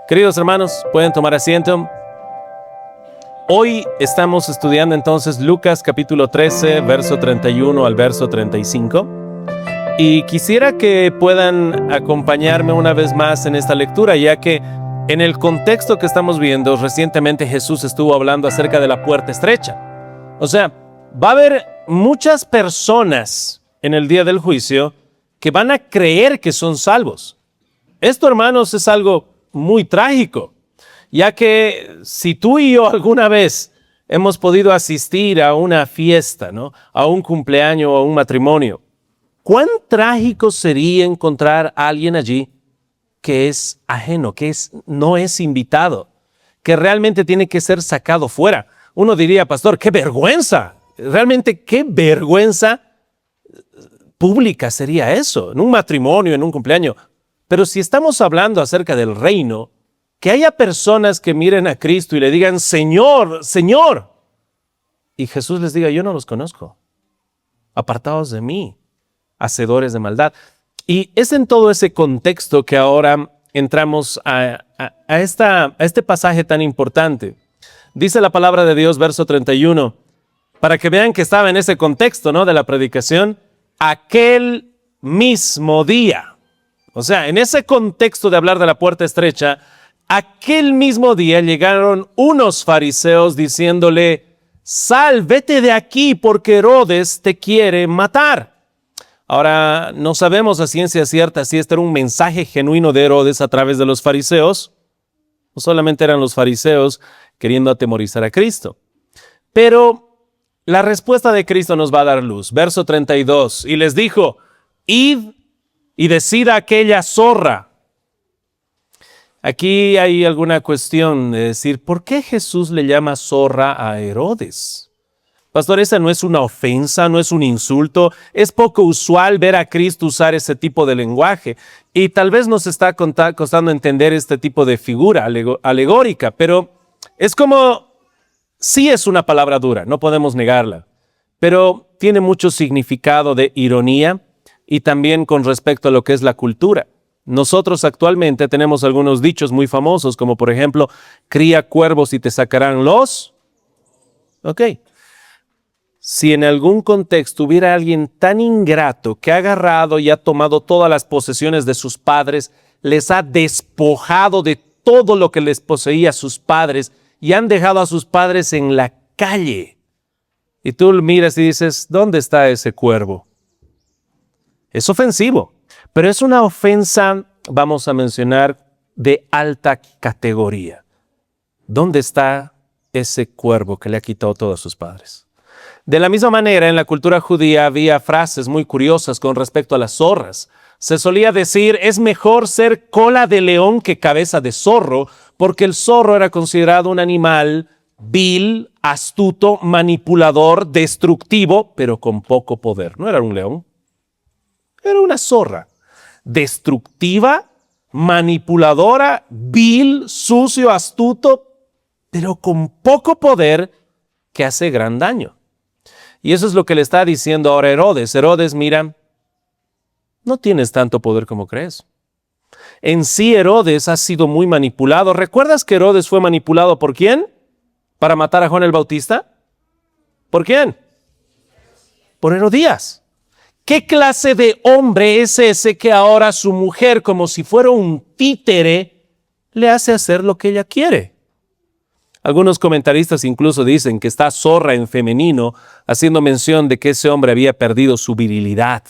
Queridos hermanos, pueden tomar asiento. Hoy estamos estudiando entonces Lucas capítulo 13, verso 31 al verso 35. Y quisiera que puedan acompañarme una vez más en esta lectura, ya que en el contexto que estamos viendo, recientemente Jesús estuvo hablando acerca de la puerta estrecha. O sea, va a haber muchas personas en el día del juicio que van a creer que son salvos. Esto, hermanos, es algo muy trágico, ya que si tú y yo alguna vez hemos podido asistir a una fiesta, ¿no?, a un cumpleaños o a un matrimonio, ¿cuán trágico sería encontrar a alguien allí que es ajeno, no es invitado, que realmente tiene que ser sacado fuera? Uno diría, pastor, ¡qué vergüenza! Realmente, ¡qué vergüenza pública sería eso, en un matrimonio, en un cumpleaños! Pero si estamos hablando acerca del reino, que haya personas que miren a Cristo y le digan, Señor, Señor, y Jesús les diga, yo no los conozco, apartados de mí, hacedores de maldad. Y es en todo ese contexto que ahora entramos a este pasaje tan importante. Dice la palabra de Dios, verso 31, para que vean que estaba en ese contexto, ¿no?, de la predicación, aquel mismo día. O sea, en ese contexto de hablar de la puerta estrecha, aquel mismo día llegaron unos fariseos diciéndole, sal, vete de aquí porque Herodes te quiere matar. Ahora, no sabemos a ciencia cierta si este era un mensaje genuino de Herodes a través de los fariseos, o solamente eran los fariseos queriendo atemorizar a Cristo. Pero la respuesta de Cristo nos va a dar luz. Verso 32, y les dijo, id y decid a aquella zorra. Aquí hay alguna cuestión de decir, ¿por qué Jesús le llama zorra a Herodes? Pastor, esa no es una ofensa, no es un insulto. Es poco usual ver a Cristo usar ese tipo de lenguaje. Y tal vez nos está costando entender este tipo de figura alegórica, pero es como, sí es una palabra dura, no podemos negarla, pero tiene mucho significado de ironía y también con respecto a lo que es la cultura. Nosotros actualmente tenemos algunos dichos muy famosos, como por ejemplo, cría cuervos y te sacarán los... Ok. Si en algún contexto hubiera alguien tan ingrato que ha agarrado y ha tomado todas las posesiones de sus padres, les ha despojado de todo lo que les poseía a sus padres y han dejado a sus padres en la calle. Y tú miras y dices, ¿dónde está ese cuervo? Es ofensivo, pero es una ofensa, vamos a mencionar, de alta categoría. ¿Dónde está ese cuervo que le ha quitado todo a sus padres? De la misma manera, en la cultura judía había frases muy curiosas con respecto a las zorras. Se solía decir, es mejor ser cola de león que cabeza de zorro, porque el zorro era considerado un animal vil, astuto, manipulador, destructivo, pero con poco poder. No era un león. Era una zorra, destructiva, manipuladora, vil, sucio, astuto, pero con poco poder que hace gran daño. Y eso es lo que le está diciendo ahora Herodes. Herodes, mira, no tienes tanto poder como crees. En sí, Herodes ha sido muy manipulado. ¿Recuerdas que Herodes fue manipulado por quién? ¿Para matar a Juan el Bautista? ¿Por quién? Por Herodías. ¿Qué clase de hombre es ese que ahora su mujer, como si fuera un títere, le hace hacer lo que ella quiere? Algunos comentaristas incluso dicen que está zorra en femenino, haciendo mención de que ese hombre había perdido su virilidad.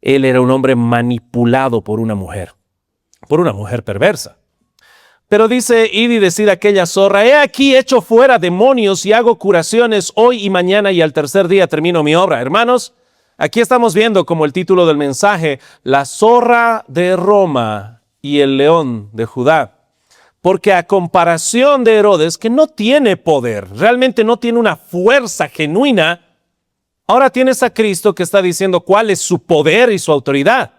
Él era un hombre manipulado por una mujer perversa. Pero dice, id y decid a aquella zorra, he aquí echo fuera demonios y hago curaciones hoy y mañana y al tercer día termino mi obra. Hermanos, aquí estamos viendo como el título del mensaje, la zorra de Roma y el león de Judá. Porque a comparación de Herodes, que no tiene poder, realmente no tiene una fuerza genuina, ahora tienes a Cristo que está diciendo cuál es su poder y su autoridad.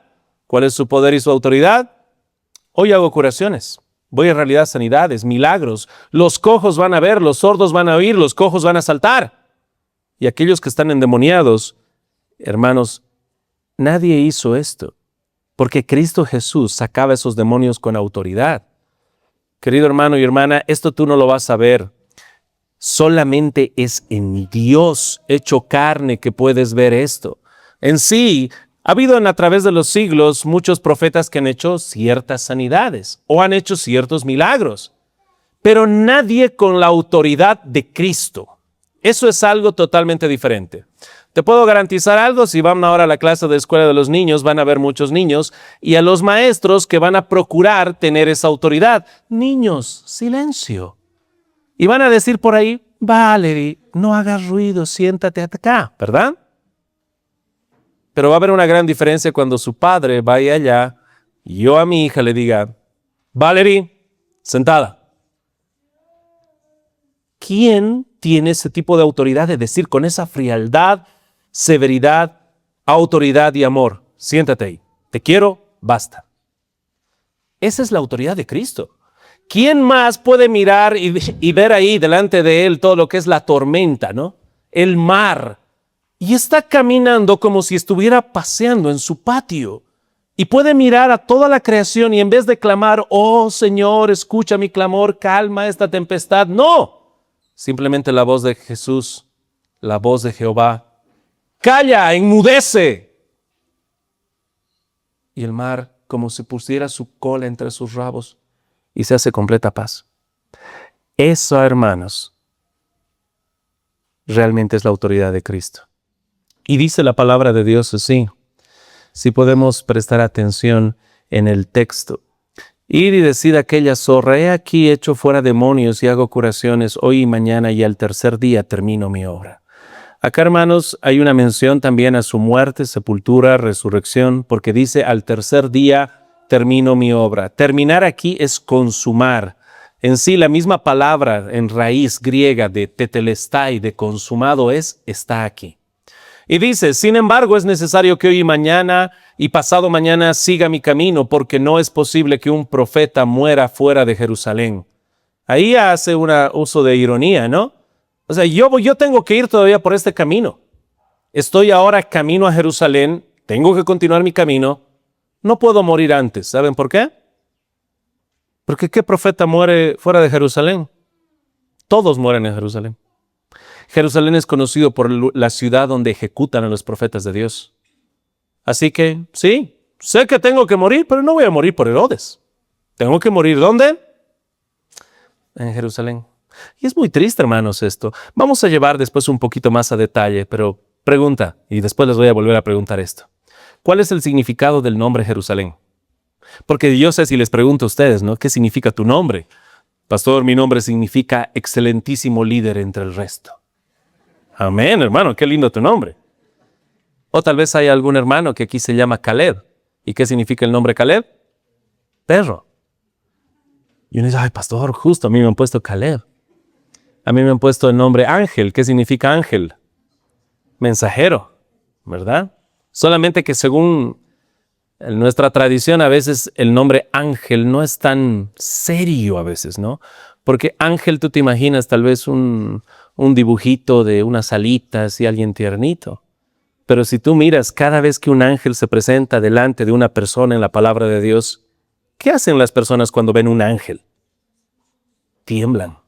¿Cuál es su poder y su autoridad? Hoy hago curaciones, voy a realizar sanidades, milagros. Los cojos van a ver, los sordos van a oír, los cojos van a saltar. Y aquellos que están endemoniados, hermanos, nadie hizo esto, porque Cristo Jesús sacaba esos demonios con autoridad. Querido hermano y hermana, esto tú no lo vas a ver. Solamente es en Dios hecho carne que puedes ver esto. En sí, ha habido a través de los siglos muchos profetas que han hecho ciertas sanidades o han hecho ciertos milagros, pero nadie con la autoridad de Cristo. Eso es algo totalmente diferente. Te puedo garantizar algo, si van ahora a la clase de escuela de los niños, van a ver muchos niños y a los maestros que van a procurar tener esa autoridad. Niños, silencio. Y van a decir por ahí, Valerie, no hagas ruido, siéntate acá, ¿verdad? Pero va a haber una gran diferencia cuando su padre vaya allá y yo a mi hija le diga, Valerie, sentada. ¿Quién tiene ese tipo de autoridad de decir con esa frialdad, severidad, autoridad y amor? Siéntate ahí. Te quiero, basta. Esa es la autoridad de Cristo. ¿Quién más puede mirar y ver ahí delante de él todo lo que es la tormenta, ¿no? El mar. Y está caminando como si estuviera paseando en su patio. Y puede mirar a toda la creación y en vez de clamar, oh Señor, escucha mi clamor, calma esta tempestad. No. Simplemente la voz de Jesús, la voz de Jehová. Calla, enmudece. Y el mar, como si pusiera su cola entre sus rabos, y se hace completa paz. Eso, hermanos, realmente es la autoridad de Cristo. Y dice la palabra de Dios así, si podemos prestar atención en el texto. Ir y decid a aquella zorra, he aquí echo fuera demonios y hago curaciones hoy y mañana y al tercer día termino mi obra. Acá, hermanos, hay una mención también a su muerte, sepultura, resurrección, porque dice al tercer día termino mi obra. Terminar aquí es consumar. En sí, la misma palabra en raíz griega de tetelestai, de consumado, está aquí. Y dice, sin embargo, es necesario que hoy y mañana y pasado mañana siga mi camino, porque no es posible que un profeta muera fuera de Jerusalén. Ahí hace un uso de ironía, ¿no? O sea, yo tengo que ir todavía por este camino. Estoy ahora camino a Jerusalén, tengo que continuar mi camino. No puedo morir antes. ¿Saben por qué? Porque ¿qué profeta muere fuera de Jerusalén? Todos mueren en Jerusalén. Jerusalén es conocido por la ciudad donde ejecutan a los profetas de Dios. Así que, sí, sé que tengo que morir, pero no voy a morir por Herodes. ¿Tengo que morir dónde? En Jerusalén. Y es muy triste, hermanos, esto. Vamos a llevar después un poquito más a detalle, pero pregunta, y después les voy a volver a preguntar esto. ¿Cuál es el significado del nombre Jerusalén? Porque yo sé si les pregunto a ustedes, ¿no? ¿Qué significa tu nombre? Pastor, mi nombre significa excelentísimo líder entre el resto. Amén, hermano, qué lindo tu nombre. O tal vez hay algún hermano que aquí se llama Caleb. ¿Y qué significa el nombre Caleb? Perro. Y uno dice, ay, pastor, justo a mí me han puesto Caleb. A mí me han puesto el nombre Ángel. ¿Qué significa ángel? Mensajero, ¿verdad? Solamente que según nuestra tradición a veces el nombre ángel no es tan serio a veces, ¿no? Porque ángel tú te imaginas tal vez un dibujito de unas alitas y alguien tiernito. Pero si tú miras cada vez que un ángel se presenta delante de una persona en la palabra de Dios, ¿qué hacen las personas cuando ven un ángel? Tiemblan.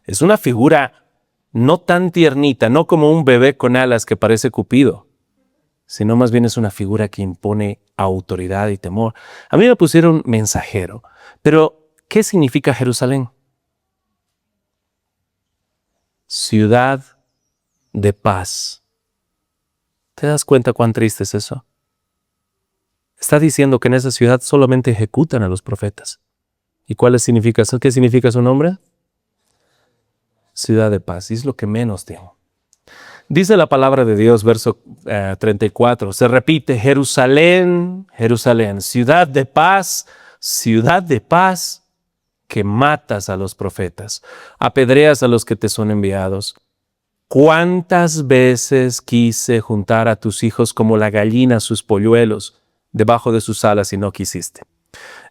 Es una figura no tan tiernita, no como un bebé con alas que parece Cupido, sino más bien es una figura que impone autoridad y temor. A mí me pusieron mensajero, pero ¿qué significa Jerusalén? Ciudad de paz. ¿Te das cuenta cuán triste es eso? Está diciendo que en esa ciudad solamente ejecutan a los profetas. ¿Y qué significa su nombre? Ciudad de paz. Y es lo que menos tengo. Dice la palabra de Dios, verso 34, se repite, Jerusalén, Jerusalén, ciudad de paz, que matas a los profetas, apedreas a los que te son enviados. ¿Cuántas veces quise juntar a tus hijos como la gallina sus polluelos debajo de sus alas y no quisiste?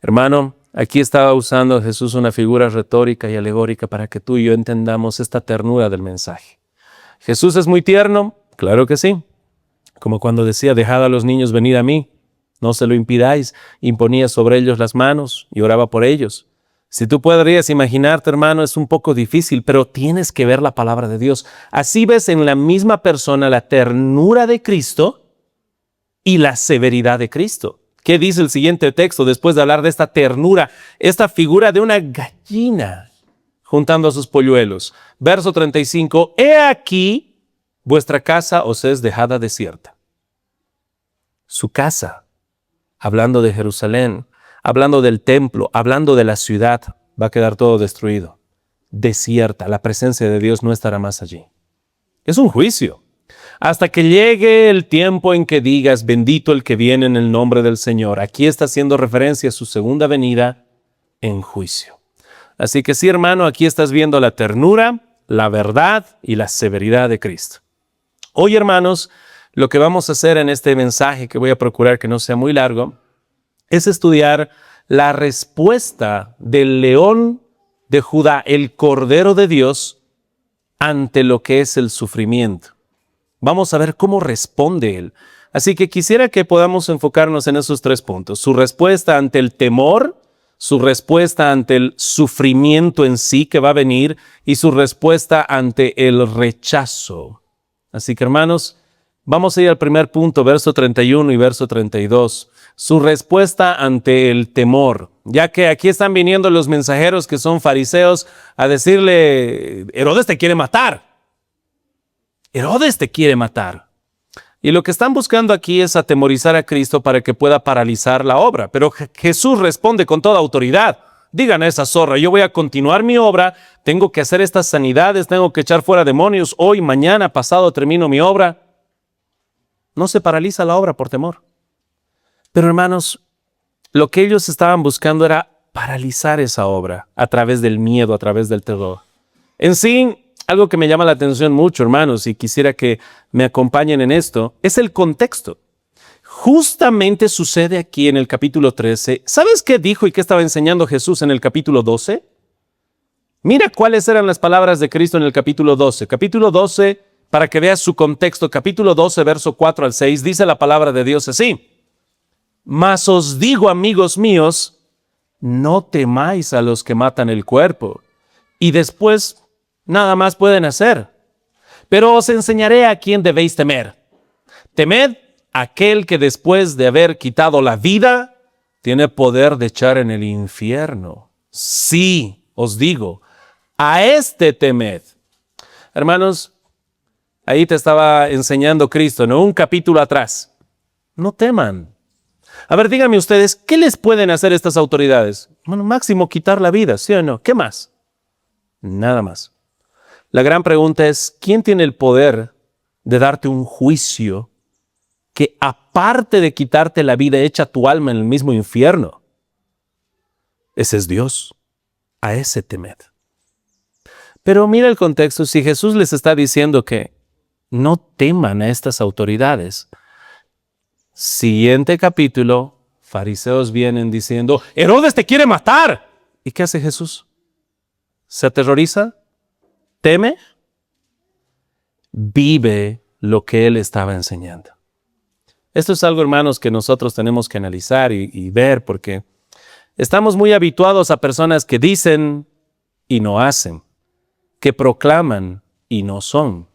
Hermano, aquí estaba usando Jesús una figura retórica y alegórica para que tú y yo entendamos esta ternura del mensaje. ¿Jesús es muy tierno? Claro que sí. Como cuando decía, dejad a los niños venir a mí, no se lo impidáis, imponía sobre ellos las manos y oraba por ellos. Si tú podrías imaginarte, hermano, es un poco difícil, pero tienes que ver la palabra de Dios. Así ves en la misma persona la ternura de Cristo y la severidad de Cristo. ¿Qué dice el siguiente texto después de hablar de esta ternura? Esta figura de una gallina juntando a sus polluelos. Verso 35, he aquí vuestra casa os es dejada desierta. Su casa, hablando de Jerusalén, hablando del templo, hablando de la ciudad, va a quedar todo destruido. Desierta, la presencia de Dios no estará más allí. Es un juicio. Hasta que llegue el tiempo en que digas, bendito el que viene en el nombre del Señor. Aquí está haciendo referencia a su segunda venida en juicio. Así que sí, hermano, aquí estás viendo la ternura, la verdad y la severidad de Cristo. Hoy, hermanos, lo que vamos a hacer en este mensaje, que voy a procurar que no sea muy largo, es estudiar la respuesta del león de Judá, el Cordero de Dios, ante lo que es el sufrimiento. Vamos a ver cómo responde él. Así que quisiera que podamos enfocarnos en esos 3 puntos. Su respuesta ante el temor, su respuesta ante el sufrimiento en sí que va a venir y su respuesta ante el rechazo. Así que, hermanos, vamos a ir al primer punto, verso 31 y verso 32. Su respuesta ante el temor. Ya que aquí están viniendo los mensajeros que son fariseos a decirle, Herodes te quiere matar. Herodes te quiere matar. Y lo que están buscando aquí es atemorizar a Cristo para que pueda paralizar la obra. Pero Jesús responde con toda autoridad. Digan a esa zorra, yo voy a continuar mi obra, tengo que hacer estas sanidades, tengo que echar fuera demonios, hoy, mañana, pasado termino mi obra. No se paraliza la obra por temor. Pero hermanos, lo que ellos estaban buscando era paralizar esa obra a través del miedo, a través del terror. En sí, algo que me llama la atención mucho, hermanos, y quisiera que me acompañen en esto, es el contexto. Justamente sucede aquí en el capítulo 13. ¿Sabes qué dijo y qué estaba enseñando Jesús en el capítulo 12? Mira cuáles eran las palabras de Cristo en el capítulo 12. Capítulo 12, para que veas su contexto, capítulo 12, verso 4 al 6, dice la palabra de Dios así. Mas os digo, amigos míos, no temáis a los que matan el cuerpo, y después nada más pueden hacer. Pero os enseñaré a quién debéis temer. Temed a aquel que después de haber quitado la vida, tiene poder de echar en el infierno. Sí, os digo, a este temed. Hermanos, ahí te estaba enseñando Cristo, ¿no? Un capítulo atrás. No teman. A ver, díganme ustedes, ¿qué les pueden hacer estas autoridades? Bueno, máximo quitar la vida, ¿sí o no? ¿Qué más? Nada más. La gran pregunta es, ¿quién tiene el poder de darte un juicio que aparte de quitarte la vida, echa tu alma en el mismo infierno? Ese es Dios. A ese temed. Pero mira el contexto, si Jesús les está diciendo que no teman a estas autoridades, siguiente capítulo, fariseos vienen diciendo, Herodes te quiere matar. ¿Y qué hace Jesús? ¿Se aterroriza? ¿Teme? Vive lo que él estaba enseñando. Esto es algo, hermanos, que nosotros tenemos que analizar y ver, porque estamos muy habituados a personas que dicen y no hacen, que proclaman y no son.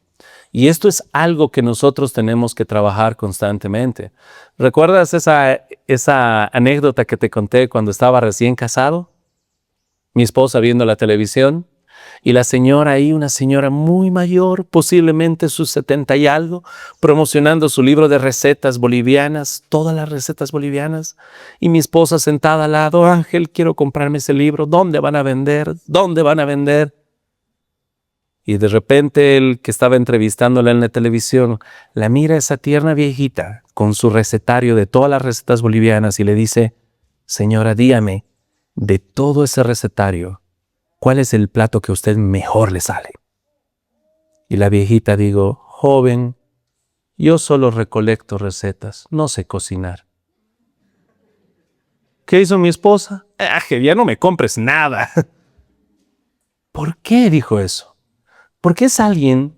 Y esto es algo que nosotros tenemos que trabajar constantemente. ¿Recuerdas esa anécdota que te conté cuando estaba recién casado? Mi esposa viendo la televisión y la señora ahí, una señora muy mayor, posiblemente sus 70 y algo, promocionando su libro de recetas bolivianas, todas las recetas bolivianas. Y mi esposa sentada al lado, Ángel, quiero comprarme ese libro. ¿Dónde van a vender? ¿Dónde van a vender? Y de repente el que estaba entrevistándola en la televisión la mira a esa tierna viejita con su recetario de todas las recetas bolivianas y le dice, señora, dígame, de todo ese recetario, ¿cuál es el plato que a usted mejor le sale? Y la viejita dijo, joven, yo solo recolecto recetas, no sé cocinar. ¿Qué hizo mi esposa? Ya no me compres nada. ¿Por qué dijo eso? Porque es alguien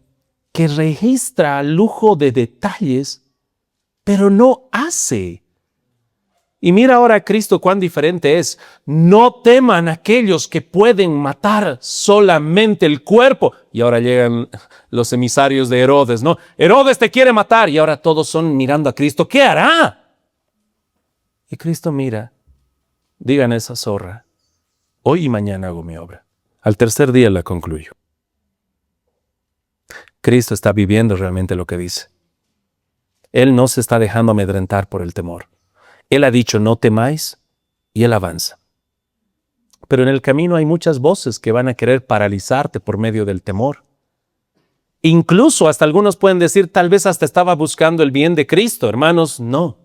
que registra lujo de detalles, pero no hace. Y mira ahora a Cristo cuán diferente es. No teman aquellos que pueden matar solamente el cuerpo. Y ahora llegan los emisarios de Herodes, ¿no? Herodes te quiere matar. Y ahora todos son mirando a Cristo. ¿Qué hará? Y Cristo mira. Digan a esa zorra. Hoy y mañana hago mi obra. Al tercer día la concluyo. Cristo está viviendo realmente lo que dice. Él no se está dejando amedrentar por el temor. Él ha dicho, no temáis, y Él avanza. Pero en el camino hay muchas voces que van a querer paralizarte por medio del temor. Incluso hasta algunos pueden decir, tal vez hasta estaba buscando el bien de Cristo. Hermanos, no.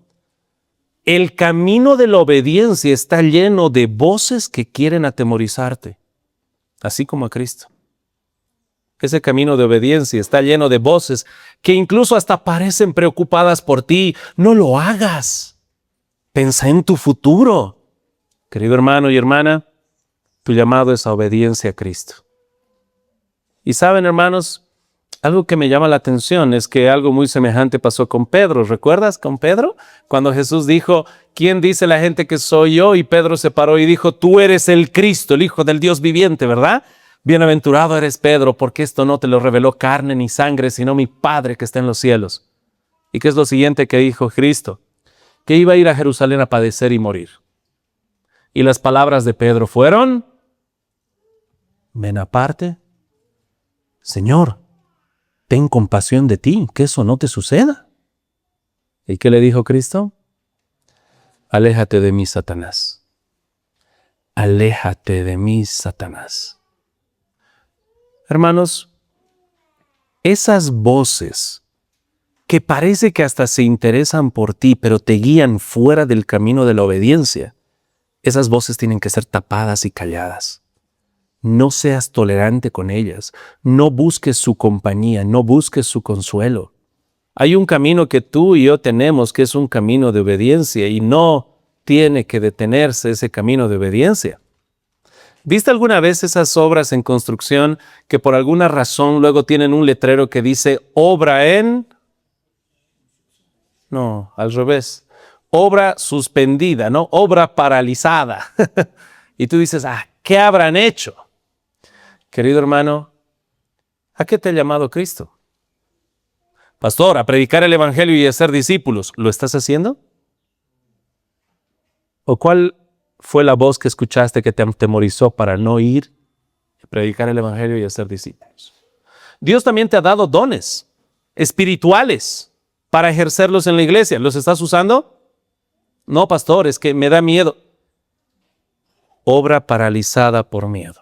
El camino de la obediencia está lleno de voces que quieren atemorizarte, así como a Cristo. Ese camino de obediencia está lleno de voces que incluso hasta parecen preocupadas por ti. No lo hagas. Pensa en tu futuro. Querido hermano y hermana, tu llamado es a obediencia a Cristo. Y saben, hermanos, algo que me llama la atención es que algo muy semejante pasó con Pedro. ¿Recuerdas con Pedro? Cuando Jesús dijo, ¿quién dice la gente que soy yo? Y Pedro se paró y dijo, tú eres el Cristo, el Hijo del Dios viviente, ¿verdad? Bienaventurado eres Pedro, porque esto no te lo reveló carne ni sangre, sino mi Padre que está en los cielos. ¿Y qué es lo siguiente que dijo Cristo? Que iba a ir a Jerusalén a padecer y morir. Y las palabras de Pedro fueron, ven aparte, Señor, ten compasión de ti, que eso no te suceda. ¿Y qué le dijo Cristo? Aléjate de mí, Satanás. Aléjate de mí, Satanás. Hermanos, esas voces que parece que hasta se interesan por ti, pero te guían fuera del camino de la obediencia, esas voces tienen que ser tapadas y calladas. No seas tolerante con ellas. No busques su compañía, no busques su consuelo. Hay un camino que tú y yo tenemos que es un camino de obediencia y no tiene que detenerse ese camino de obediencia. ¿Viste alguna vez esas obras en construcción que por alguna razón luego tienen un letrero que dice obra en? No, al revés. Obra suspendida, ¿no? Obra paralizada. Y tú dices, ¿qué habrán hecho? Querido hermano, ¿a qué te ha llamado Cristo? Pastor, a predicar el evangelio y a ser discípulos. ¿Lo estás haciendo? ¿O cuál fue la voz que escuchaste que te atemorizó para no ir a predicar el evangelio y a ser discípulos? Dios también te ha dado dones espirituales para ejercerlos en la iglesia. ¿Los estás usando? No, pastor, es que me da miedo. Obra paralizada por miedo.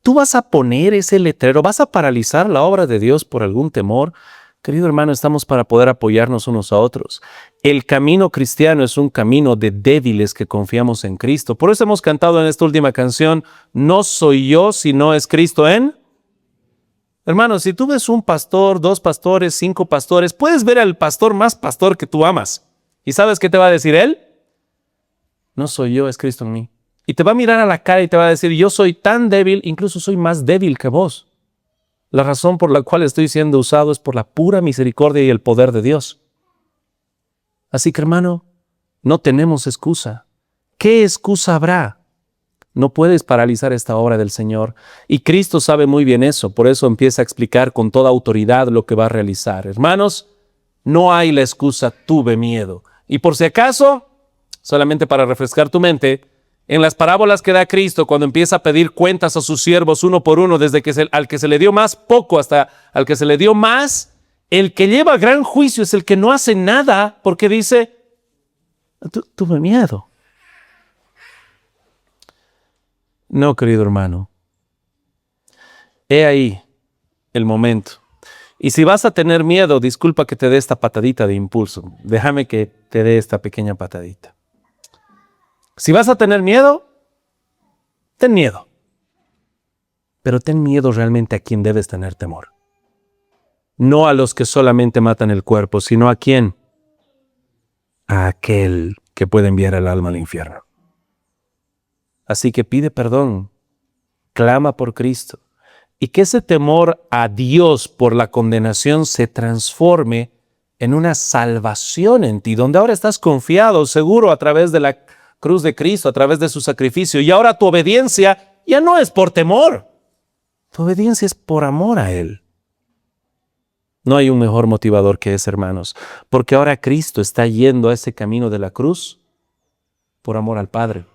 ¿Tú vas a poner ese letrero? ¿Vas a paralizar la obra de Dios por algún temor? Querido hermano, estamos para poder apoyarnos unos a otros. El camino cristiano es un camino de débiles que confiamos en Cristo. Por eso hemos cantado en esta última canción, no soy yo, sino es Cristo en. Hermano, si tú ves un pastor, 2 pastores, 5 pastores, puedes ver al pastor más pastor que tú amas. ¿Y sabes qué te va a decir él? No soy yo, es Cristo en mí. Y te va a mirar a la cara y te va a decir, yo soy tan débil, incluso soy más débil que vos. La razón por la cual estoy siendo usado es por la pura misericordia y el poder de Dios. Así que, hermano, no tenemos excusa. ¿Qué excusa habrá? No puedes paralizar esta obra del Señor. Y Cristo sabe muy bien eso. Por eso empieza a explicar con toda autoridad lo que va a realizar. Hermanos, no hay la excusa, tuve miedo. Y por si acaso, solamente para refrescar tu mente, en las parábolas que da Cristo, cuando empieza a pedir cuentas a sus siervos uno por uno, desde que al que se le dio más poco hasta al que se le dio más, el que lleva gran juicio es el que no hace nada porque dice, tuve miedo. No, querido hermano. He ahí el momento. Y si vas a tener miedo, disculpa que te dé esta patadita de impulso. Déjame que te dé esta pequeña patadita. Si vas a tener miedo, ten miedo. Pero ten miedo realmente a quien debes tener temor. No a los que solamente matan el cuerpo, sino a quién. A aquel que puede enviar el alma al infierno. Así que pide perdón, clama por Cristo, y que ese temor a Dios por la condenación se transforme en una salvación en ti, donde ahora estás confiado, seguro a través de la cruz de Cristo, a través de su sacrificio. Y ahora tu obediencia ya no es por temor, tu obediencia es por amor a Él. No hay un mejor motivador que ese, hermanos, porque ahora Cristo está yendo a ese camino de la cruz por amor al Padre.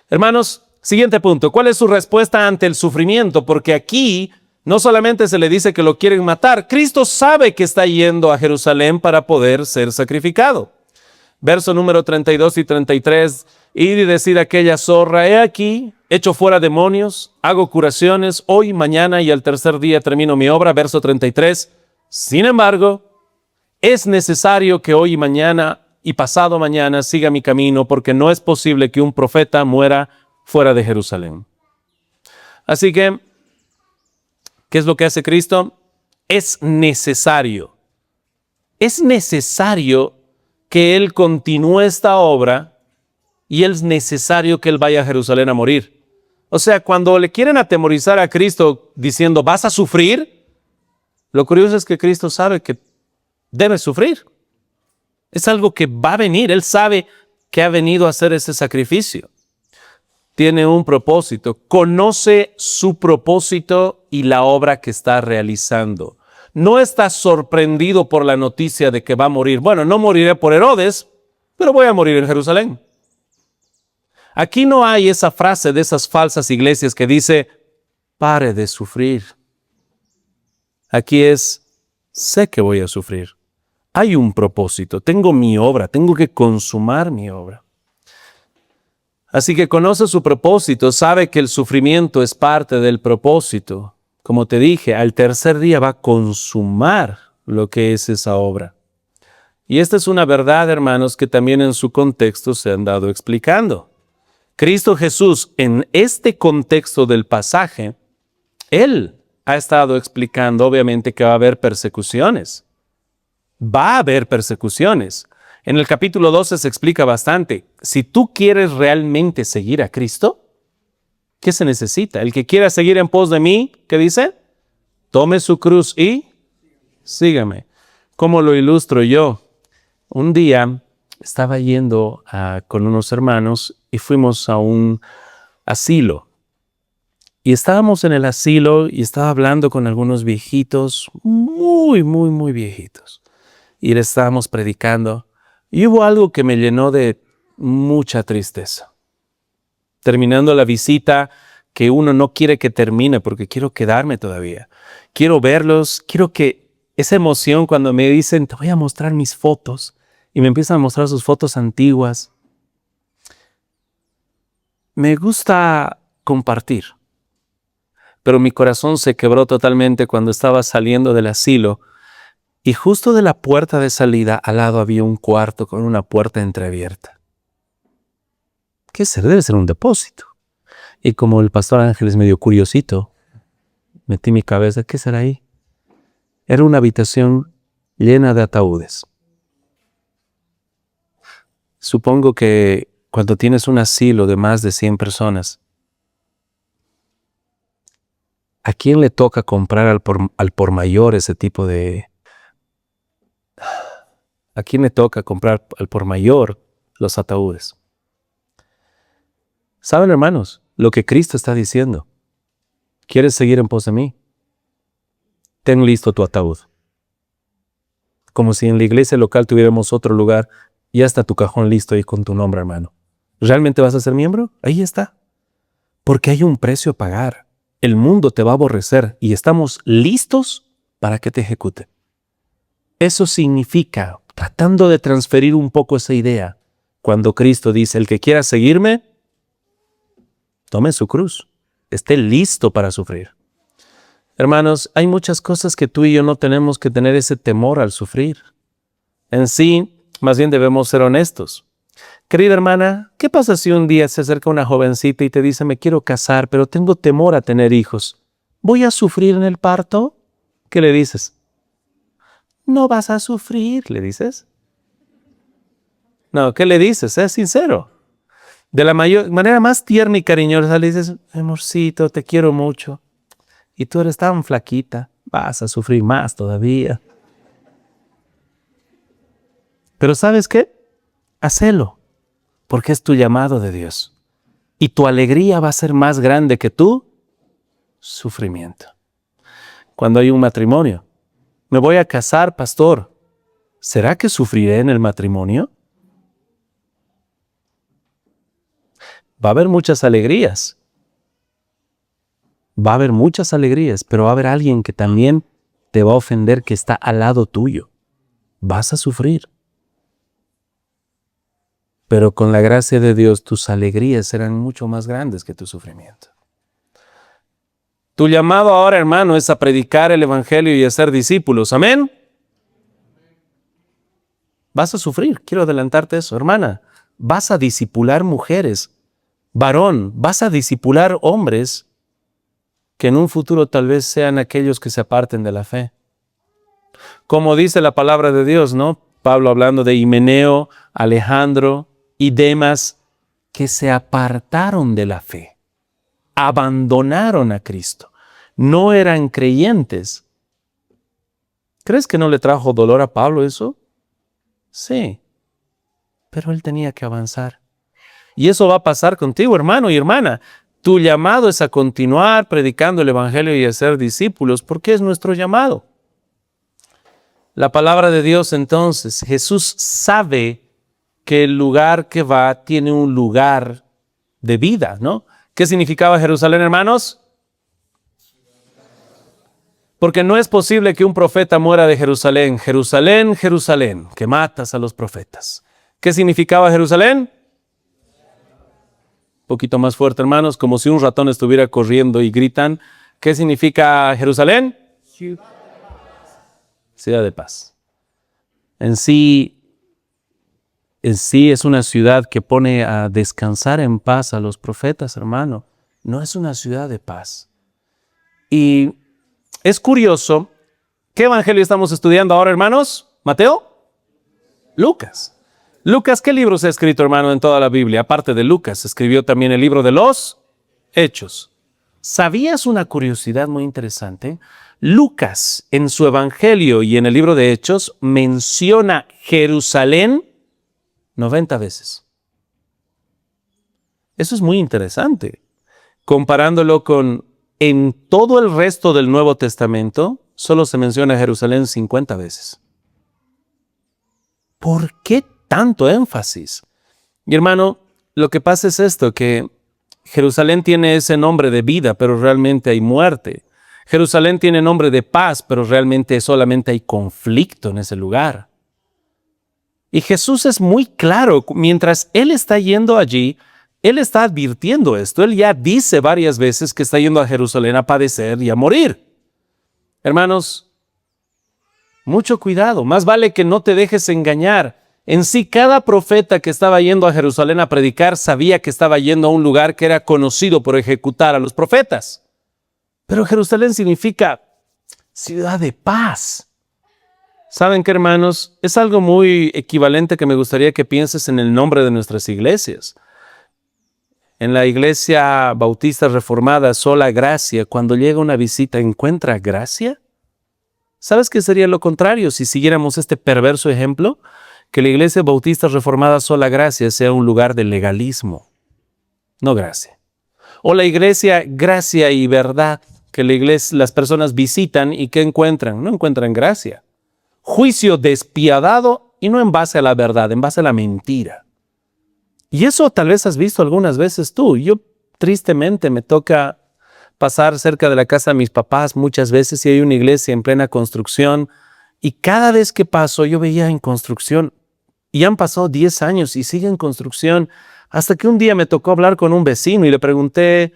Hermanos, siguiente punto. ¿Cuál es su respuesta ante el sufrimiento? Porque aquí no solamente se le dice que lo quieren matar, Cristo sabe que está yendo a Jerusalén para poder ser sacrificado. Verso número 32 y 33. Ir y decir a aquella zorra: he aquí, echo fuera demonios, hago curaciones, hoy, mañana y al tercer día termino mi obra. Verso 33. Sin embargo, es necesario que hoy y mañana y pasado mañana siga mi camino, porque no es posible que un profeta muera fuera de Jerusalén. Así que, ¿qué es lo que hace Cristo? Es necesario que Él continúe esta obra y es necesario que Él vaya a Jerusalén a morir. O sea, cuando le quieren atemorizar a Cristo diciendo, ¿vas a sufrir? Lo curioso es que Cristo sabe que debe sufrir. Es algo que va a venir. Él sabe que ha venido a hacer ese sacrificio. Tiene un propósito. Conoce su propósito y la obra que está realizando. No está sorprendido por la noticia de que va a morir. Bueno, no moriré por Herodes, pero voy a morir en Jerusalén. Aquí no hay esa frase de esas falsas iglesias que dice, pare de sufrir. Aquí es, sé que voy a sufrir. Hay un propósito, tengo mi obra, tengo que consumar mi obra. Así que conoce su propósito, sabe que el sufrimiento es parte del propósito. Como te dije, al tercer día va a consumar lo que es esa obra. Y esta es una verdad, hermanos, que también en su contexto se han dado explicando. Cristo Jesús, en este contexto del pasaje, Él ha estado explicando, obviamente, que va a haber persecuciones. Va a haber persecuciones. En el capítulo 12 se explica bastante. Si tú quieres realmente seguir a Cristo, ¿qué se necesita? El que quiera seguir en pos de mí, ¿qué dice? Tome su cruz y sígame. ¿Cómo lo ilustro yo? Un día estaba yendo con unos hermanos y fuimos a un asilo. Y estábamos en el asilo y estaba hablando con algunos viejitos, muy viejitos. Y le estábamos predicando. Y hubo algo que me llenó de mucha tristeza. Terminando la visita, que uno no quiere que termine porque quiero quedarme todavía. Quiero verlos, quiero que esa emoción cuando me dicen, te voy a mostrar mis fotos, y me empiezan a mostrar sus fotos antiguas. Me gusta compartir, pero mi corazón se quebró totalmente cuando estaba saliendo del asilo y justo de la puerta de salida al lado había un cuarto con una puerta entreabierta. ¿Qué será? Debe ser un depósito. Y como el pastor Ángel es medio curiosito, metí mi cabeza, ¿qué será ahí? Era una habitación llena de ataúdes. Supongo que cuando tienes un asilo de más de 100 personas, ¿a quién le toca comprar al por mayor ese tipo de... ¿A quién le toca comprar al por mayor los ataúdes? ¿Saben, hermanos, lo que Cristo está diciendo? ¿Quieres seguir en pos de mí? Ten listo tu ataúd. Como si en la iglesia local tuviéramos otro lugar, ya está tu cajón listo ahí con tu nombre, hermano. ¿Realmente vas a ser miembro? Ahí está. Porque hay un precio a pagar. El mundo te va a aborrecer y estamos listos para que te ejecute. Eso significa, tratando de transferir un poco esa idea, cuando Cristo dice, el que quiera seguirme, tome su cruz, esté listo para sufrir. Hermanos, hay muchas cosas que tú y yo no tenemos que tener ese temor al sufrir. En sí, más bien debemos ser honestos. Querida hermana, ¿qué pasa si un día se acerca una jovencita y te dice, me quiero casar, pero tengo temor a tener hijos? ¿Voy a sufrir en el parto? ¿Qué le dices? No vas a sufrir, ¿le dices? No, ¿qué le dices? Es sincero. De la manera más tierna y cariñosa le dices, amorcito, te quiero mucho. Y tú eres tan flaquita, vas a sufrir más todavía. Pero ¿sabes qué? Hacelo, porque es tu llamado de Dios. Y tu alegría va a ser más grande que tu sufrimiento. Cuando hay un matrimonio, me voy a casar, pastor. ¿Será que sufriré en el matrimonio? Va a haber muchas alegrías. Va a haber muchas alegrías, pero va a haber alguien que también te va a ofender, que está al lado tuyo. Vas a sufrir. Pero con la gracia de Dios, tus alegrías serán mucho más grandes que tu sufrimiento. Tu llamado ahora, hermano, es a predicar el evangelio y a ser discípulos. ¿Amén? Vas a sufrir, quiero adelantarte eso, hermana. Vas a discipular mujeres. Varón, vas a discipular hombres que en un futuro tal vez sean aquellos que se aparten de la fe. Como dice la palabra de Dios, ¿no? Pablo hablando de Himeneo, Alejandro y Demas, que se apartaron de la fe, abandonaron a Cristo, no eran creyentes. ¿Crees que no le trajo dolor a Pablo eso? Sí, pero él tenía que avanzar. Y eso va a pasar contigo, hermano y hermana. Tu llamado es a continuar predicando el evangelio y a ser discípulos, porque es nuestro llamado. La palabra de Dios, entonces, Jesús sabe que el lugar que va tiene un lugar de vida, ¿no? ¿Qué significaba Jerusalén, hermanos? Porque no es posible que un profeta muera de Jerusalén. Jerusalén, Jerusalén, que matas a los profetas. ¿Qué significaba Jerusalén? Un poquito más fuerte, hermanos, como si un ratón estuviera corriendo y gritan. ¿Qué significa Jerusalén? Ciudad de paz. En sí es una ciudad que pone a descansar en paz a los profetas, hermano. No es una ciudad de paz. Y es curioso, ¿qué evangelio estamos estudiando ahora, hermanos? ¿Mateo? Lucas. Lucas, ¿qué libros ha escrito, hermano, en toda la Biblia? Aparte de Lucas, escribió también el libro de los Hechos. ¿Sabías una curiosidad muy interesante? Lucas, en su evangelio y en el libro de Hechos, menciona Jerusalén 90 veces. Eso es muy interesante. Comparándolo con en todo el resto del Nuevo Testamento, solo se menciona Jerusalén 50 veces. ¿Por qué tanto énfasis? Y hermano, lo que pasa es esto, que Jerusalén tiene ese nombre de vida, pero realmente hay muerte. Jerusalén tiene nombre de paz, pero realmente solamente hay conflicto en ese lugar. Y Jesús es muy claro, mientras Él está yendo allí, Él está advirtiendo esto. Él ya dice varias veces que está yendo a Jerusalén a padecer y a morir. Hermanos, mucho cuidado, más vale que no te dejes engañar. En sí, cada profeta que estaba yendo a Jerusalén a predicar sabía que estaba yendo a un lugar que era conocido por ejecutar a los profetas. Pero Jerusalén significa ciudad de paz. ¿Saben qué, hermanos? Es algo muy equivalente que me gustaría que pienses en el nombre de nuestras iglesias. En la iglesia bautista reformada Sola Gracia, cuando llega una visita, ¿encuentra gracia? ¿Sabes qué sería lo contrario si siguiéramos este perverso ejemplo? Que la iglesia bautista reformada Sola Gracia sea un lugar de legalismo, no gracia. O la iglesia Gracia y Verdad, que las personas visitan y ¿qué encuentran? No encuentran gracia. Juicio despiadado y no en base a la verdad, en base a la mentira. Y eso tal vez has visto algunas veces tú. Yo tristemente me toca pasar cerca de la casa de mis papás muchas veces y hay una iglesia en plena construcción y cada vez que paso yo veía en construcción y han pasado 10 años y sigue en construcción hasta que un día me tocó hablar con un vecino y le pregunté,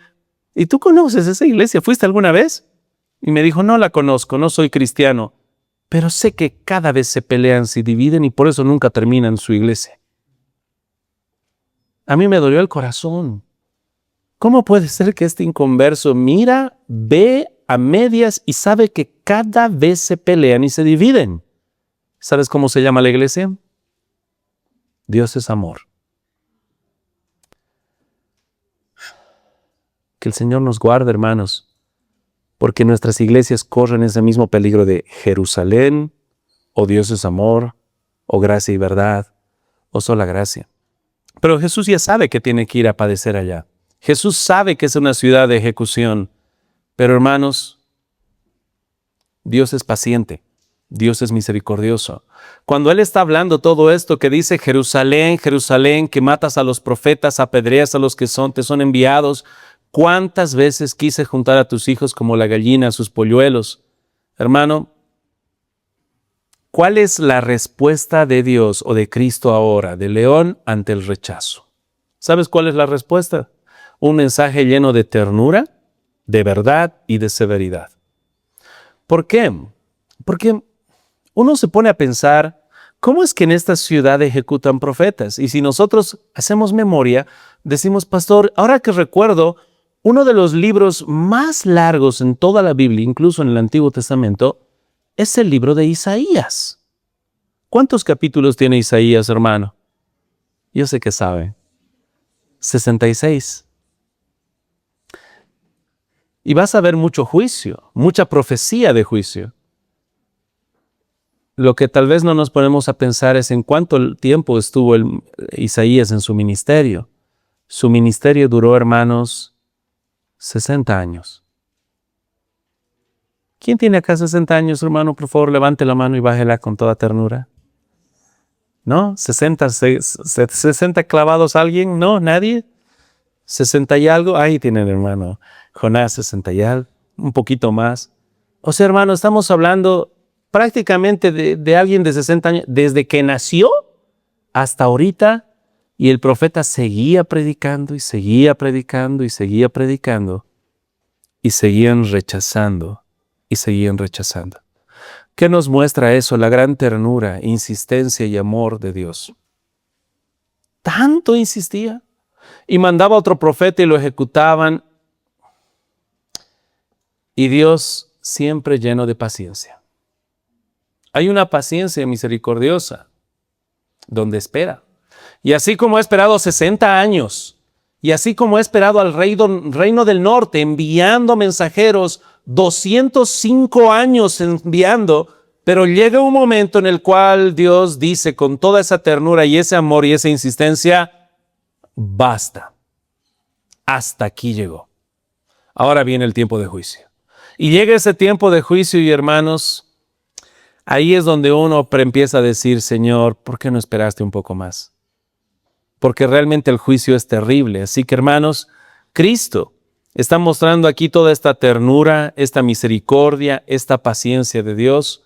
¿y tú conoces esa iglesia? ¿Fuiste alguna vez? Y me dijo, no la conozco, no soy cristiano, pero sé que cada vez se pelean, se dividen y por eso nunca terminan su iglesia. A mí me dolió el corazón. ¿Cómo puede ser que este inconverso mira, ve a medias y sabe que cada vez se pelean y se dividen? ¿Sabes cómo se llama la iglesia? Dios es amor. Que el Señor nos guarde, hermanos, porque nuestras iglesias corren ese mismo peligro de Jerusalén, o Dios es amor, o gracia y verdad, o sola gracia. Pero Jesús ya sabe que tiene que ir a padecer allá. Jesús sabe que es una ciudad de ejecución. Pero hermanos, Dios es paciente. Dios es misericordioso. Cuando Él está hablando todo esto que dice Jerusalén, Jerusalén, que matas a los profetas, apedreas a los que te son enviados, ¿cuántas veces quise juntar a tus hijos como la gallina a sus polluelos? Hermano, ¿cuál es la respuesta de Dios o de Cristo ahora, de León ante el rechazo? ¿Sabes cuál es la respuesta? Un mensaje lleno de ternura, de verdad y de severidad. ¿Por qué? Porque uno se pone a pensar, ¿cómo es que en esta ciudad ejecutan profetas? Y si nosotros hacemos memoria, decimos, pastor, ahora que recuerdo, uno de los libros más largos en toda la Biblia, incluso en el Antiguo Testamento, es el libro de Isaías. ¿Cuántos capítulos tiene Isaías, hermano? Yo sé que sabe. 66. Y vas a ver mucho juicio, mucha profecía de juicio. Lo que tal vez no nos ponemos a pensar es en cuánto tiempo estuvo Isaías en su ministerio. Su ministerio duró, hermanos, 60 años. ¿Quién tiene acá 60 años, hermano? Por favor, levante la mano y bájela con toda ternura. ¿No? ¿60 clavados alguien? ¿No? ¿Nadie? 60 y algo. Ahí tienen, hermano. Jonás, 60 y algo. Un poquito más. O sea, hermano, estamos hablando prácticamente de alguien de 60 años, desde que nació hasta ahorita, y el profeta seguía predicando y seguía predicando y seguía predicando, y seguían rechazando y seguían rechazando. ¿Qué nos muestra eso? La gran ternura, insistencia y amor de Dios. Tanto insistía, y mandaba a otro profeta y lo ejecutaban, y Dios siempre lleno de paciencia. Hay una paciencia misericordiosa donde espera. Y así como ha esperado 60 años, y así como ha esperado al reino del norte, enviando mensajeros, 205 años enviando, pero llega un momento en el cual Dios dice con toda esa ternura y ese amor y esa insistencia, basta. Hasta aquí llegó. Ahora viene el tiempo de juicio. Y llega ese tiempo de juicio y hermanos, ahí es donde uno empieza a decir, Señor, ¿por qué no esperaste un poco más? Porque realmente el juicio es terrible. Así que, hermanos, Cristo está mostrando aquí toda esta ternura, esta misericordia, esta paciencia de Dios,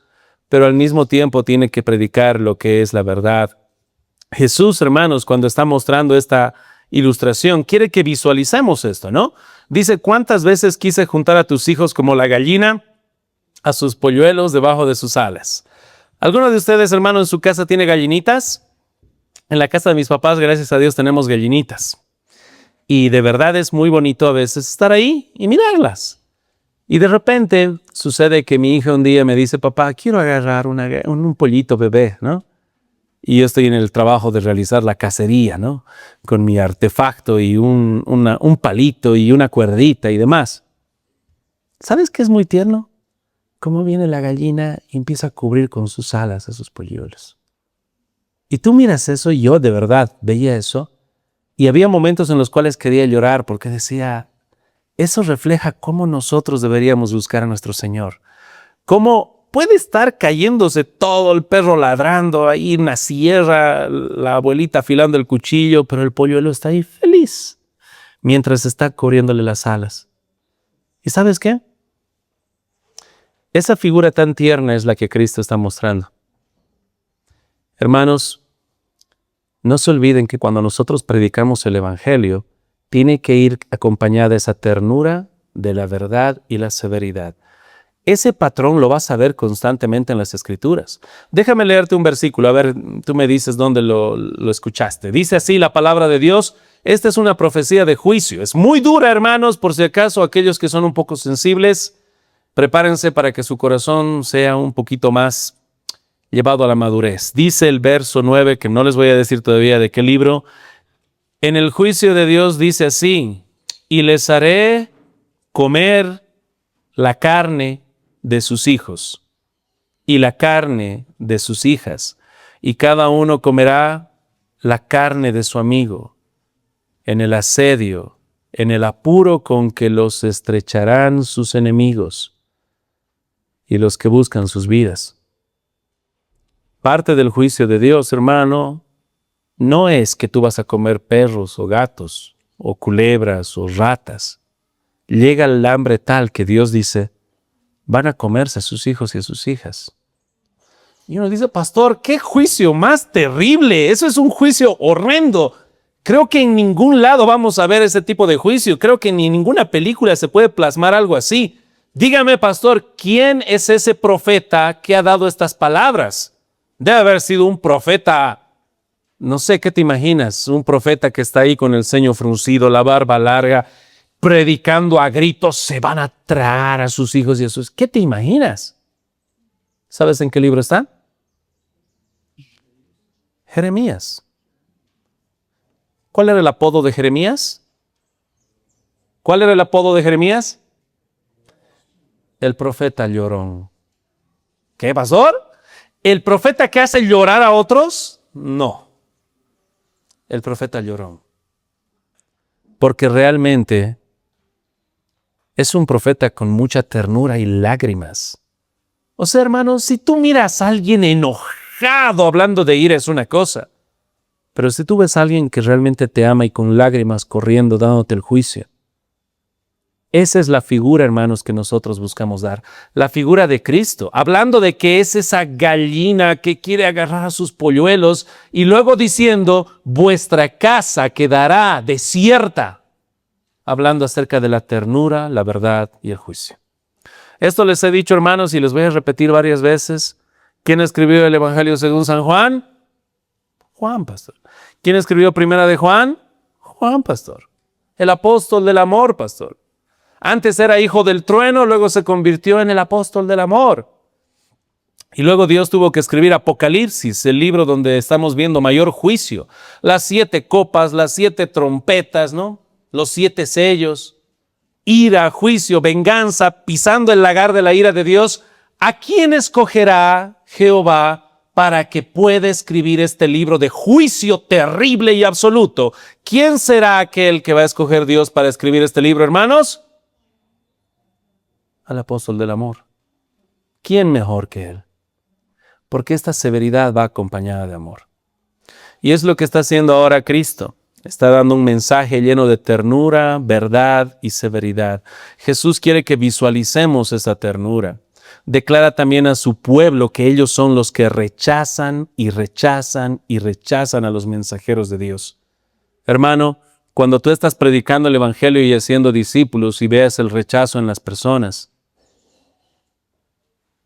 pero al mismo tiempo tiene que predicar lo que es la verdad. Jesús, hermanos, cuando está mostrando esta ilustración, quiere que visualicemos esto, ¿no? Dice, ¿cuántas veces quise juntar a tus hijos como la gallina a sus polluelos debajo de sus alas? ¿Alguno de ustedes, hermano, en su casa tiene gallinitas? En la casa de mis papás, gracias a Dios, tenemos gallinitas. Y de verdad es muy bonito a veces estar ahí y mirarlas. Y de repente sucede que mi hija un día me dice, papá, quiero agarrar un pollito bebé, ¿no? Y yo estoy en el trabajo de realizar la cacería, ¿no? Con mi artefacto y un palito y una cuerdita y demás. ¿Sabes qué es muy tierno? Cómo viene la gallina y empieza a cubrir con sus alas a sus polluelos. Y tú miras eso y yo de verdad veía eso. Y había momentos en los cuales quería llorar porque decía, eso refleja cómo nosotros deberíamos buscar a nuestro Señor. Cómo puede estar cayéndose todo, el perro ladrando ahí en la sierra, la abuelita afilando el cuchillo, pero el polluelo está ahí feliz mientras está cubriéndole las alas. ¿Y sabes qué? Esa figura tan tierna es la que Cristo está mostrando. Hermanos, no se olviden que cuando nosotros predicamos el Evangelio, tiene que ir acompañada esa ternura de la verdad y la severidad. Ese patrón lo vas a ver constantemente en las Escrituras. Déjame leerte un versículo, a ver, tú me dices dónde lo escuchaste. Dice así la palabra de Dios, esta es una profecía de juicio. Es muy dura, hermanos, por si acaso aquellos que son un poco sensibles, prepárense para que su corazón sea un poquito más llevado a la madurez. Dice el verso 9, que no les voy a decir todavía de qué libro. En el juicio de Dios dice así, y les haré comer la carne de sus hijos y la carne de sus hijas, y cada uno comerá la carne de su amigo, en el asedio, en el apuro con que los estrecharán sus enemigos y los que buscan sus vidas. Parte del juicio de Dios, hermano, no es que tú vas a comer perros o gatos o culebras o ratas. Llega el hambre tal que Dios dice, van a comerse a sus hijos y a sus hijas. Y uno dice, pastor, ¿qué juicio más terrible? Eso es un juicio horrendo. Creo que en ningún lado vamos a ver ese tipo de juicio. Creo que ni en ninguna película se puede plasmar algo así. Dígame, pastor, ¿quién es ese profeta que ha dado estas palabras? Debe haber sido un profeta, no sé, ¿qué te imaginas? Un profeta que está ahí con el ceño fruncido, la barba larga, predicando a gritos, se van a tragar a sus hijos y a sus... ¿Qué te imaginas? ¿Sabes en qué libro está? Jeremías. ¿Cuál era el apodo de Jeremías? ¿Cuál era el apodo de Jeremías? El profeta llorón. ¿Qué, pastor? ¿El profeta que hace llorar a otros? No. El profeta llorón. Porque realmente es un profeta con mucha ternura y lágrimas. O sea, hermanos, si tú miras a alguien enojado hablando de ira es una cosa. Pero si tú ves a alguien que realmente te ama y con lágrimas corriendo dándote el juicio, esa es la figura, hermanos, que nosotros buscamos dar. La figura de Cristo, hablando de que es esa gallina que quiere agarrar a sus polluelos y luego diciendo, vuestra casa quedará desierta. Hablando acerca de la ternura, la verdad y el juicio. Esto les he dicho, hermanos, y les voy a repetir varias veces. ¿Quién escribió el Evangelio según San Juan? Juan, pastor. ¿Quién escribió Primera de Juan? Juan, pastor. El apóstol del amor, pastor. Antes era hijo del trueno, luego se convirtió en el apóstol del amor. Y luego Dios tuvo que escribir Apocalipsis, el libro donde estamos viendo mayor juicio. Las 7 copas, las 7 trompetas, ¿no? Los 7 sellos. Ira, juicio, venganza, pisando el lagar de la ira de Dios. ¿A quién escogerá Jehová para que pueda escribir este libro de juicio terrible y absoluto? ¿Quién será aquel que va a escoger Dios para escribir este libro, hermanos? Al apóstol del amor. ¿Quién mejor que él? Porque esta severidad va acompañada de amor. Y es lo que está haciendo ahora Cristo. Está dando un mensaje lleno de ternura, verdad y severidad. Jesús quiere que visualicemos esa ternura. Declara también a su pueblo que ellos son los que rechazan y rechazan y rechazan a los mensajeros de Dios. Hermano, cuando tú estás predicando el Evangelio y haciendo discípulos y veas el rechazo en las personas,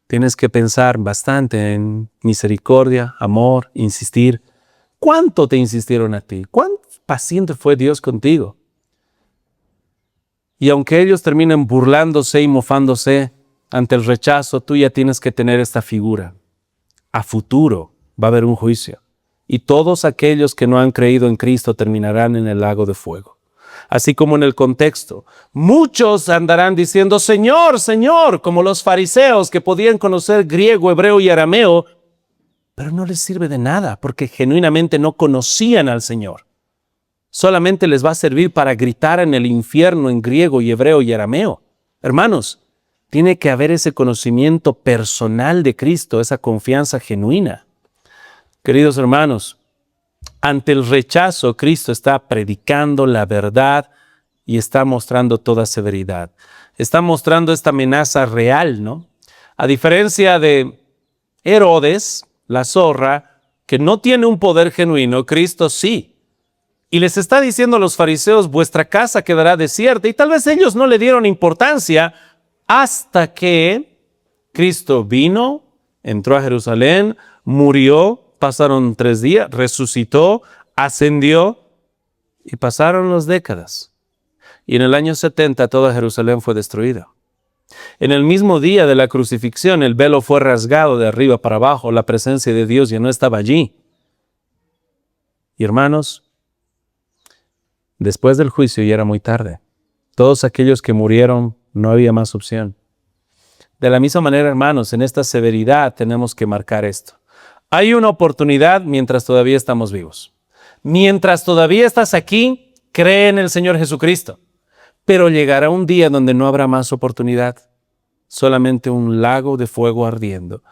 tienes que pensar bastante en misericordia, amor, insistir. ¿Cuánto te insistieron a ti? ¿Cuán paciente fue Dios contigo? Y aunque ellos terminen burlándose y mofándose ante el rechazo, tú ya tienes que tener esta figura. A futuro va a haber un juicio. Y todos aquellos que no han creído en Cristo terminarán en el lago de fuego. Así como en el contexto, muchos andarán diciendo, Señor, Señor, como los fariseos que podían conocer griego, hebreo y arameo, pero no les sirve de nada porque genuinamente no conocían al Señor. Solamente les va a servir para gritar en el infierno en griego y hebreo y arameo. Hermanos, tiene que haber ese conocimiento personal de Cristo, esa confianza genuina. Queridos hermanos, ante el rechazo, Cristo está predicando la verdad y está mostrando toda severidad. Está mostrando esta amenaza real, ¿no? A diferencia de Herodes, la zorra, que no tiene un poder genuino, Cristo sí. Y les está diciendo a los fariseos, vuestra casa quedará desierta. Y tal vez ellos no le dieron importancia hasta que Cristo vino, entró a Jerusalén, murió, pasaron 3 días, resucitó, ascendió y pasaron las décadas. Y en el año 70 toda Jerusalén fue destruida. En el mismo día de la crucifixión el velo fue rasgado de arriba para abajo, la presencia de Dios ya no estaba allí. Y hermanos, después del juicio ya era muy tarde. Todos aquellos que murieron no había más opción. De la misma manera, hermanos, en esta severidad tenemos que marcar esto. Hay una oportunidad mientras todavía estamos vivos. Mientras todavía estás aquí, cree en el Señor Jesucristo. Pero llegará un día donde no habrá más oportunidad. Solamente un lago de fuego ardiendo.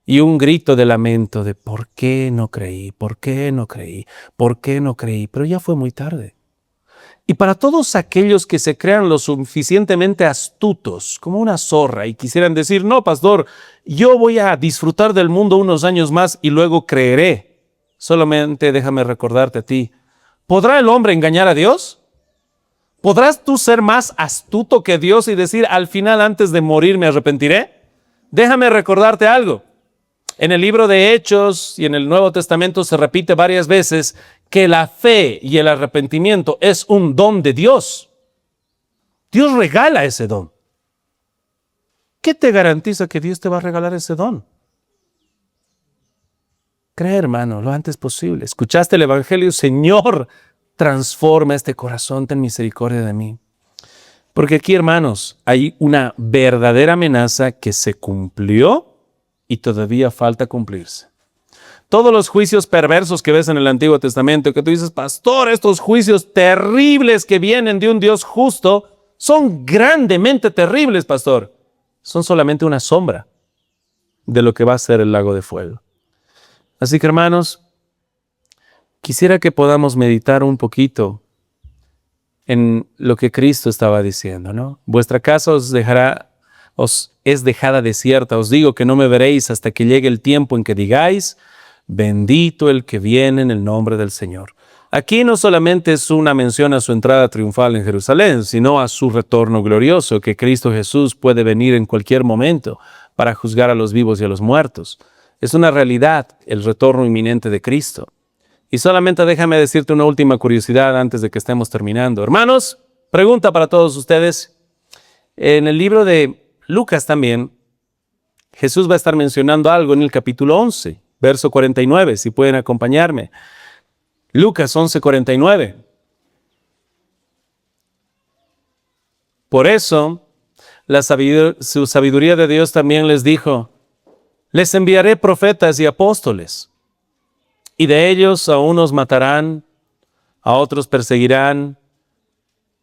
Y un grito de lamento de ¿por qué no creí? ¿Por qué no creí? ¿Por qué no creí? Pero ya fue muy tarde. Y para todos aquellos que se crean lo suficientemente astutos, como una zorra, y quisieran decir, no, pastor, yo voy a disfrutar del mundo unos años más y luego creeré. Solamente déjame recordarte a ti, ¿podrá el hombre engañar a Dios? ¿Podrás tú ser más astuto que Dios y decir, al final, antes de morir, me arrepentiré? Déjame recordarte algo. En el libro de Hechos y en el Nuevo Testamento se repite varias veces que la fe y el arrepentimiento es un don de Dios. Dios regala ese don. ¿Qué te garantiza que Dios te va a regalar ese don? Cree, hermano, lo antes posible. ¿Escuchaste el Evangelio? Señor, transforma este corazón, ten misericordia de mí. Porque aquí, hermanos, hay una verdadera amenaza que se cumplió y todavía falta cumplirse. Todos los juicios perversos que ves en el Antiguo Testamento, que tú dices, pastor, estos juicios terribles que vienen de un Dios justo, son grandemente terribles, pastor. Son solamente una sombra de lo que va a ser el lago de fuego. Así que, hermanos, quisiera que podamos meditar un poquito en lo que Cristo estaba diciendo, ¿no? Vuestra casa os es dejada desierta. Os digo que no me veréis hasta que llegue el tiempo en que digáis, bendito el que viene en el nombre del Señor. Aquí no solamente es una mención a su entrada triunfal en Jerusalén, sino a su retorno glorioso, que Cristo Jesús puede venir en cualquier momento para juzgar a los vivos y a los muertos. Es una realidad el retorno inminente de Cristo. Y solamente déjame decirte una última curiosidad antes de que estemos terminando. Hermanos, pregunta para todos ustedes. En el libro de Lucas también, Jesús va a estar mencionando algo en el capítulo 11, verso 49, si pueden acompañarme. Lucas 11:49. Por eso, su sabiduría de Dios también les dijo, les enviaré profetas y apóstoles, y de ellos a unos matarán, a otros perseguirán,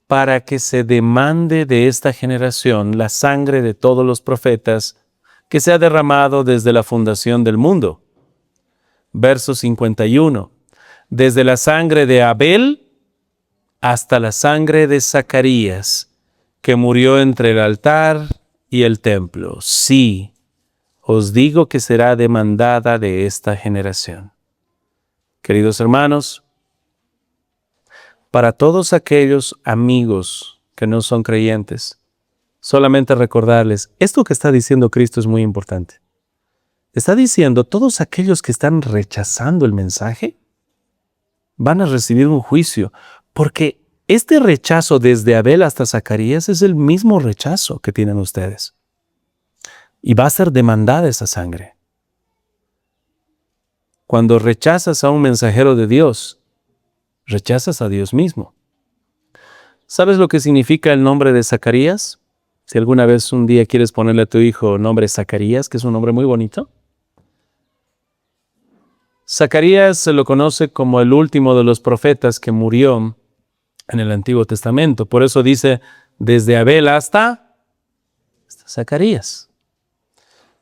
para que se demande de esta generación la sangre de todos los profetas que se ha derramado desde la fundación del mundo. Verso 51. Desde la sangre de Abel hasta la sangre de Zacarías, que murió entre el altar y el templo. Sí, os digo que será demandada de esta generación. Queridos hermanos, para todos aquellos amigos que no son creyentes, solamente recordarles, esto que está diciendo Cristo es muy importante. Está diciendo, todos aquellos que están rechazando el mensaje van a recibir un juicio, porque este rechazo desde Abel hasta Zacarías es el mismo rechazo que tienen ustedes. Y va a ser demandada esa sangre. Cuando rechazas a un mensajero de Dios, rechazas a Dios mismo. ¿Sabes lo que significa el nombre de Zacarías? Si alguna vez un día quieres ponerle a tu hijo nombre Zacarías, que es un nombre muy bonito. Zacarías se lo conoce como el último de los profetas que murió en el Antiguo Testamento. Por eso dice, desde Abel hasta Zacarías.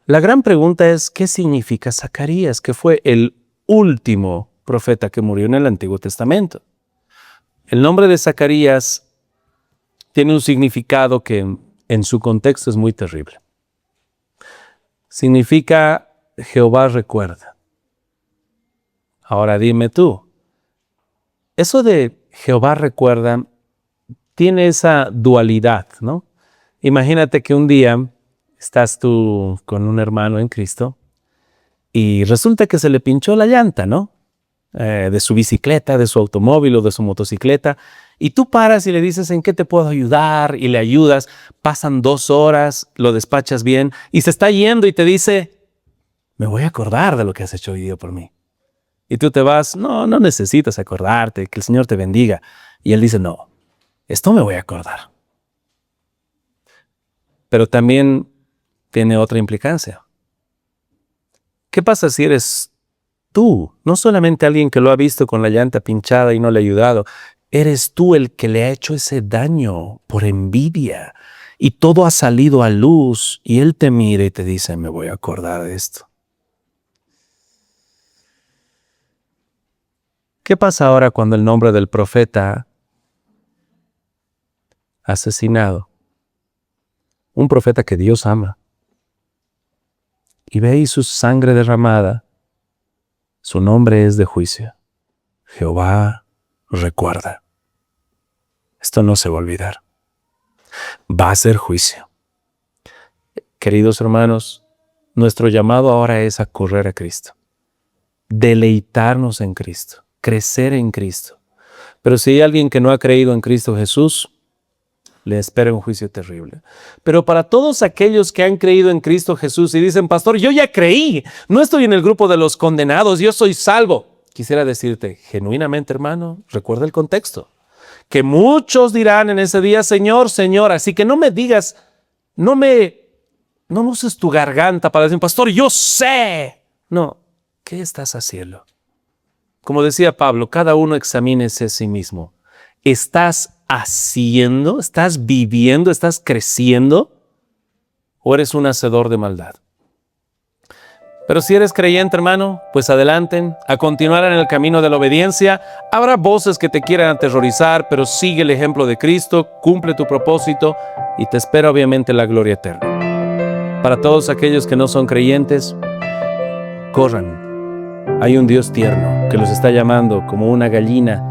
La gran pregunta es, ¿qué significa Zacarías, que fue el último profeta que murió en el Antiguo Testamento? El nombre de Zacarías tiene un significado que en su contexto es muy terrible. Significa Jehová recuerda. Ahora dime tú, eso de Jehová recuerda tiene esa dualidad, ¿no? Imagínate que un día estás tú con un hermano en Cristo y resulta que se le pinchó la llanta, ¿no? De su bicicleta, de su automóvil o de su motocicleta, y tú paras y le dices, ¿en qué te puedo ayudar? Y le ayudas, pasan 2 horas, lo despachas bien, y se está yendo y te dice, me voy a acordar de lo que has hecho hoy día por mí. Y tú te vas, no necesitas acordarte, que el Señor te bendiga. Y Él dice, no, esto me voy a acordar. Pero también tiene otra implicancia. ¿Qué pasa si eres Tú, no solamente alguien que lo ha visto con la llanta pinchada y no le ha ayudado, eres tú el que le ha hecho ese daño por envidia. Y todo ha salido a luz y él te mira y te dice, me voy a acordar de esto. ¿Qué pasa ahora cuando el nombre del profeta asesinado, un profeta que Dios ama, y ve ahí su sangre derramada? Su nombre es de juicio. Jehová recuerda. Esto no se va a olvidar. Va a ser juicio. Queridos hermanos, nuestro llamado ahora es a correr a Cristo, deleitarnos en Cristo, crecer en Cristo. Pero si hay alguien que no ha creído en Cristo Jesús, le espera un juicio terrible. Pero para todos aquellos que han creído en Cristo Jesús y dicen, pastor, yo ya creí, no estoy en el grupo de los condenados, yo soy salvo. Quisiera decirte, genuinamente, hermano, recuerda el contexto, que muchos dirán en ese día, Señor, Señor, así que no me digas, no uses tu garganta para decir, pastor, yo sé. No, ¿qué estás haciendo? Como decía Pablo, cada uno examínese a sí mismo. ¿Estás haciendo, estás viviendo, estás creciendo o eres un hacedor de maldad? Pero si eres creyente, hermano, pues adelanten a continuar en el camino de la obediencia. Habrá voces que te quieran aterrorizar, pero sigue el ejemplo de Cristo, cumple tu propósito y te espera obviamente la gloria eterna. Para todos aquellos que no son creyentes, corran. Hay un Dios tierno que los está llamando como una gallina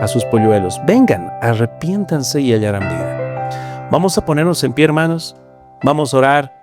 a sus polluelos. Vengan, arrepiéntanse y hallarán vida. Vamos a ponernos en pie, hermanos. Vamos a orar.